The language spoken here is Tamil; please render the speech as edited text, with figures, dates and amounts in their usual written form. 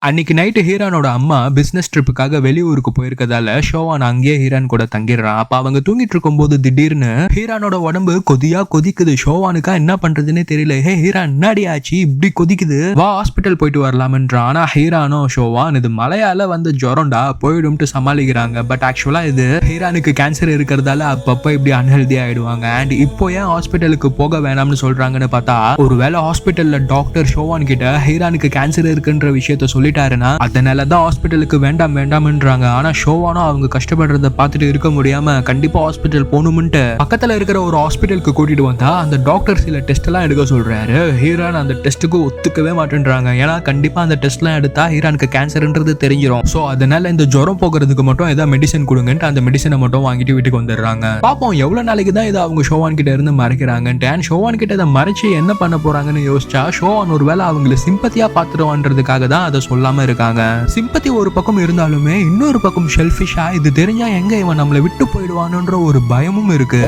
அன்னைக்கு நைட்டு ஹீரானோட அம்மா பிசினஸ் ட்ரிப்புக்காக வெளியூருக்கு போயிருக்கதால ஷோவான் அங்கேயே ஹீரான் கூட தங்கிடுறான். அப்ப அவங்க தூங்கிட்டு இருக்கும் போது திடீர்னு ஹீரானோட உடம்பு கொதியா கொதிக்குது. ஷோவானுக்கா என்ன பண்றதுன்னே தெரியல. ஹே ஹீரான், என்னடி ஆச்சு, இப்படி கொதிக்குது, வா ஹாஸ்பிட்டல் போயிட்டு வரலாம்ன்றான். ஆனா ஹீரானோ ஷோவான் இது மலையால வந்து ஜுரம்டா, போயிடும்ட்டு சமாளிக்கிறாங்க. பட் ஆக்சுவலா இது ஹீரானுக்கு கேன்சர் இருக்கிறதால அப்பப்ப இப்படி அன்ஹெல்தி ஆயிடுவாங்க. அண்ட் இப்போ ஏன் ஹாஸ்பிட்டலுக்கு போக வேணாம்னு சொல்றாங்கன்னு பார்த்தா, ஒருவேளை ஹாஸ்பிட்டல்ல டாக்டர் ஷோவான் கிட்ட ஹீரானுக்கு கேன்சர் இருக்குன்ற விஷயத்த சொல்லிட்டாருன்னா அதனாலதான் ஹாஸ்பிட்டலுக்கு வேண்டாம் வேண்டாம்ன்றாங்க. ஆனா ஷோவானோ அவங்க கஷ்டப்படுறத பார்த்துட்டு இருக்க முடியாம கண்டிப்பா ஹாஸ்பிட்டல் போகணும்ட்டு பக்கத்துல இருக்கிற ஒரு ஹாஸ்பிட்டலுக்கு கூட்டிட்டு வந்தா அந்த டாக்டர் சில டெஸ்ட் எல்லாம் எடுக்க சொல்றாரு. ஹீரான் அந்த டெஸ்ட்டுக்கு ஒத்துக்கவே மாட்டேன்றாங்க. ஏன்னா கண்டிப்பா அந்த டெஸ்ட் எல்லாம் எடுத்தா ஹீரானுக்கு கேன்சர்ன்றது தெரிஞ்சிடும். சோ அதனால இந்த ஜுரம் போகிறதுக்கு மட்டும் ஏதாவது மெடிசன் கொடுங்கன்ட்டு அந்த மெடிசனை மட்டும் வாங்கிட்டு வீட்டுக்கு வந்துடுறாங்க. பாப்போம் எவ்வளவு நாளைக்கு தான் இதை அவங்க ஷோவான் கிட்ட இருந்து மறைக்கிறாங்கன்ட்டு. அண்ட் ஷோவான் கிட்ட இதை மறைச்சு என்ன பண்ண போறாங்கன்னு யோசிச்சா ஷோவான் ஒருவேளை அவங்களை சிம்பத்தியா பாத்துருவான்றதுக்காக தான் அதை சொல்லாம இருக்காங்க. சிம்பத்தி ஒரு பக்கம் இருந்தாலுமே இன்னொரு பக்கம் ஷெல்ஃபிஷா இது தெரிஞ்சா எங்க இவன் நம்மளை விட்டு போயிடுவானுன்ற ஒரு பயமும் இருக்கு.